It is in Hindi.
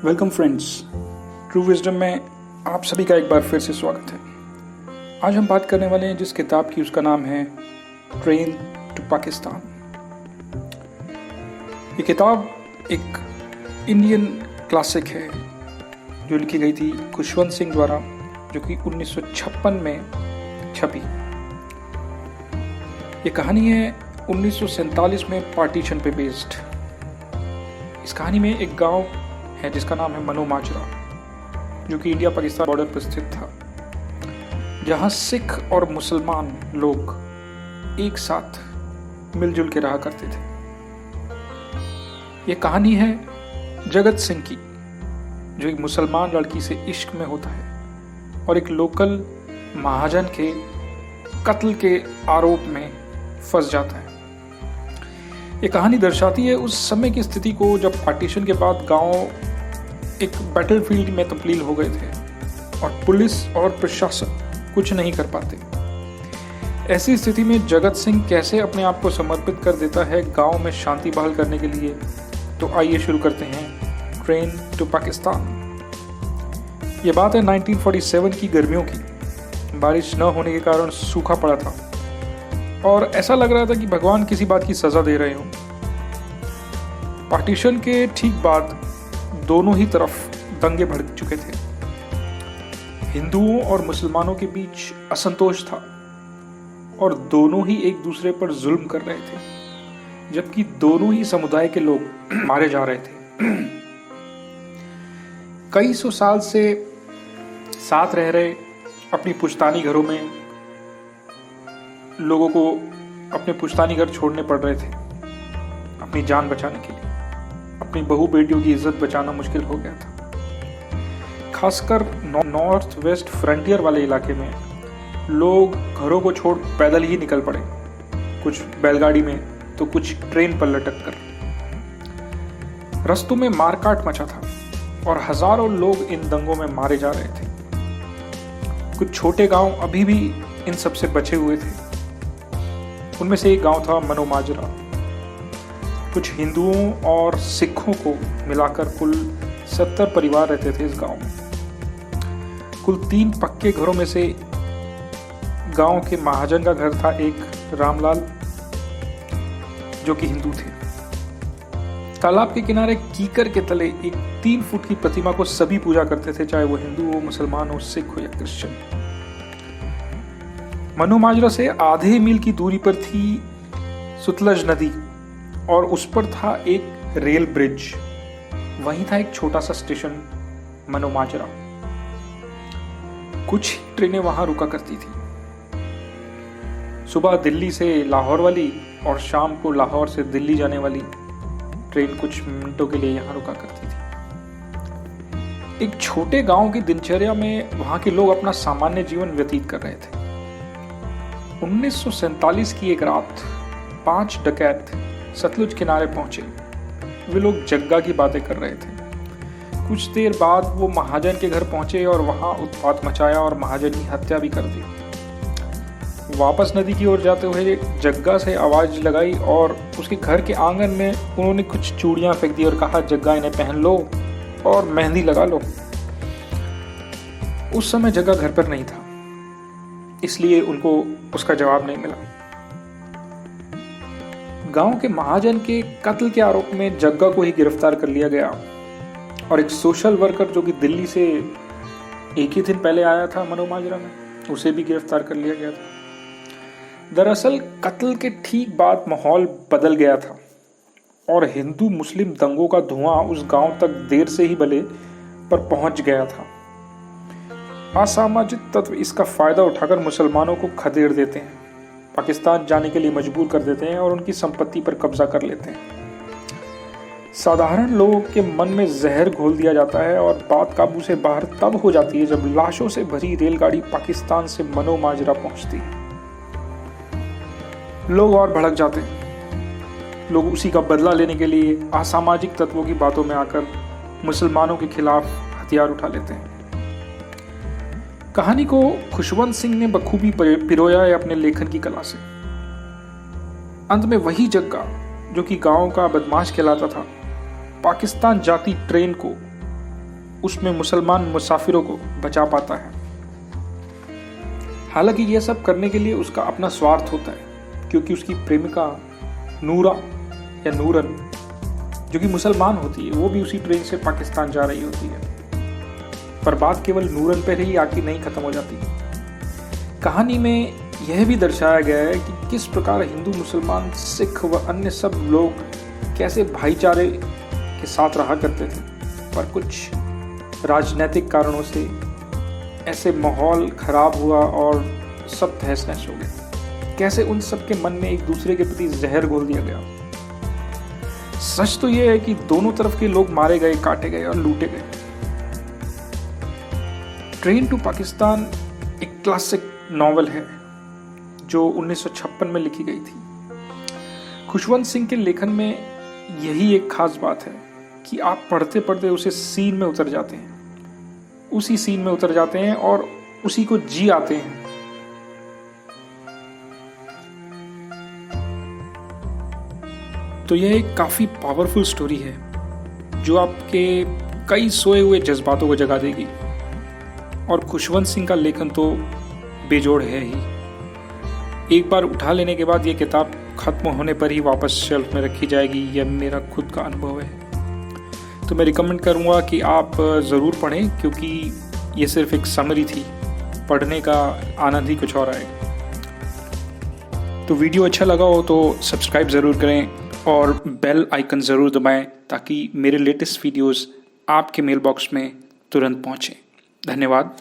वेलकम फ्रेंड्स, ट्रू विजडम में आप सभी का एक बार फिर से स्वागत है। आज हम बात करने वाले हैं जिस किताब की, उसका नाम है ट्रेन टू पाकिस्तान। ये किताब एक इंडियन क्लासिक है जो लिखी गई थी खुशवंत सिंह द्वारा, जो कि 1956 में छपी। ये कहानी है 1947 में पार्टीशन पे बेस्ड। इस कहानी में एक गांव है जिसका नाम है मनोमाजरा, जो कि इंडिया पाकिस्तान बॉर्डर पर स्थित था, जहां सिख और मुसलमान लोग एक साथ मिलजुल के रहा करते थे। यह कहानी है जगत सिंह की, जो एक मुसलमान लड़की से इश्क में होता है और एक लोकल महाजन के कत्ल के आरोप में फंस जाता है। ये कहानी दर्शाती है उस समय की स्थिति को, जब पार्टीशन के बाद गांव एक बैटलफील्ड में तब्दील हो गए थे और पुलिस और प्रशासन कुछ नहीं कर पाते। ऐसी स्थिति में जगत सिंह कैसे अपने आप को समर्पित कर देता है गांव में शांति बहाल करने के लिए। तो आइए शुरू करते हैं ट्रेन टू पाकिस्तान। ये बात है 1947 की गर्मियों की। बारिश न होने के कारण सूखा पड़ा था और ऐसा लग रहा था कि भगवान किसी बात की सजा दे रहे हो। पार्टीशन के ठीक बाद दोनों ही तरफ दंगे भड़क चुके थे। हिंदुओं और मुसलमानों के बीच असंतोष था और दोनों ही एक दूसरे पर जुल्म कर रहे थे, जबकि दोनों ही समुदाय के लोग मारे जा रहे थे। कई सौ साल से साथ रह रहे अपनी पुश्तैनी घरों में लोगों को अपने पुश्तैनी घर छोड़ने पड़ रहे थे अपनी जान बचाने के लिए। अपनी बहू बेटियों की इज्जत बचाना मुश्किल हो गया था। खासकर नॉर्थ वेस्ट फ्रंटियर वाले इलाके में लोग घरों को छोड़ पैदल ही निकल पड़े, कुछ बैलगाड़ी में तो कुछ ट्रेन पर लटक कर। रस्तों में मारकाट मचा था और हजारों लोग इन दंगों में मारे जा रहे थे। कुछ छोटे गांव अभी भी इन सब से बचे हुए थे। उनमें से एक गांव था मनोमाजरा। कुछ हिंदुओं और सिखों को मिलाकर कुल 70 परिवार रहते थे इस गांव में। कुल 3 पक्के घरों में से गांव के महाजन का घर था एक रामलाल, जो कि हिंदू थे। तालाब के किनारे कीकर के तले एक 3 फुट की प्रतिमा को सभी पूजा करते थे, चाहे वो हिंदू हो, मुसलमान हो, सिख हो या क्रिश्चियन। मनोमाजरा से आधे मील की दूरी पर थी सुतलज नदी और उस पर था एक रेल ब्रिज। वहीं था एक छोटा सा स्टेशन मनोमाजरा। कुछ ट्रेनें वहां रुका करती थी। सुबह दिल्ली से लाहौर वाली और शाम को लाहौर से दिल्ली जाने वाली ट्रेन कुछ मिनटों के लिए यहां रुका करती थी। एक छोटे गांव की दिनचर्या में वहां के लोग अपना सामान्य जीवन व्यतीत कर रहे थे। 1947 की एक रात 5 डकैत सतलुज किनारे पहुंचे। वे लोग जग्गा की बातें कर रहे थे। कुछ देर बाद वो महाजन के घर पहुंचे और वहां उत्पात मचाया और महाजन की हत्या भी कर दी। वापस नदी की ओर जाते हुए जग्गा से आवाज लगाई और उसके घर के आंगन में उन्होंने कुछ चूड़ियां फेंक दी और कहा, जग्गा इन्हें पहन लो और मेहंदी लगा लो। उस समय जग्गा घर पर नहीं था, इसलिए उनको उसका जवाब नहीं मिला। गांव के महाजन के कत्ल के आरोप में जग्गा को ही गिरफ्तार कर लिया गया और एक सोशल वर्कर जो कि दिल्ली से एक ही दिन पहले आया था मनोमाजरा में, उसे भी गिरफ्तार कर लिया गया था। दरअसल कत्ल के ठीक बाद माहौल बदल गया था और हिंदू मुस्लिम दंगों का धुआं उस गांव तक देर से ही भले पर पहुंच गया था। असामाजिक तत्व इसका फायदा उठाकर मुसलमानों को खदेड़ देते हैं, पाकिस्तान जाने के लिए मजबूर कर देते हैं और उनकी संपत्ति पर कब्जा कर लेते हैं। साधारण लोगों के मन में जहर घोल दिया जाता है और बात काबू से बाहर तब हो जाती है जब लाशों से भरी रेलगाड़ी पाकिस्तान से मनोमाजरा पहुंचती है। लोग और भड़क जाते हैं। लोग उसी का बदला लेने के लिए असामाजिक तत्वों की बातों में आकर मुसलमानों के खिलाफ हथियार उठा लेते हैं। कहानी को खुशवंत सिंह ने बखूबी पिरोया है अपने लेखन की कला से। अंत में वही जग्गा, जो कि गांव का बदमाश कहलाता था, पाकिस्तान जाती ट्रेन को उसमें मुसलमान मुसाफिरों को बचा पाता है। हालांकि यह सब करने के लिए उसका अपना स्वार्थ होता है, क्योंकि उसकी प्रेमिका नूरा या नूरन जो कि मुसलमान होती है, वो भी उसी ट्रेन से पाकिस्तान जा रही होती है। पर बात केवल नूरन पर ही आके नहीं खत्म हो जाती। कहानी में यह भी दर्शाया गया है कि किस प्रकार हिंदू, मुसलमान, सिख व अन्य सब लोग कैसे भाईचारे के साथ रहा करते थे, पर कुछ राजनीतिक कारणों से ऐसे माहौल खराब हुआ और सब तहस नहस हो गए। कैसे उन सब के मन में एक दूसरे के प्रति जहर घोल दिया गया। सच तो यह है कि दोनों तरफ के लोग मारे गए, काटे गए और लूटे गए। ट्रेन टू पाकिस्तान एक क्लासिक नॉवल है जो 1956 में लिखी गई थी। खुशवंत सिंह के लेखन में यही एक खास बात है कि आप पढ़ते पढ़ते उसे सीन में उतर जाते हैं, उसी सीन में उतर जाते हैं और उसी को जी आते हैं। तो यह एक काफी पावरफुल स्टोरी है जो आपके कई सोए हुए जज्बातों को जगा देगी। और खुशवंत सिंह का लेखन तो बेजोड़ है ही। एक बार उठा लेने के बाद ये किताब खत्म होने पर ही वापस शेल्फ में रखी जाएगी, यह मेरा खुद का अनुभव है। तो मैं रिकमेंड करूँगा कि आप ज़रूर पढ़ें, क्योंकि ये सिर्फ एक समरी थी, पढ़ने का आनंद ही कुछ और आएगा। तो वीडियो अच्छा लगा हो तो सब्सक्राइब ज़रूर करें और बेल आइकन ज़रूर दबाएं, ताकि मेरे लेटेस्ट वीडियोस आपके मेल बॉक्स में तुरंत पहुँचें। धन्यवाद।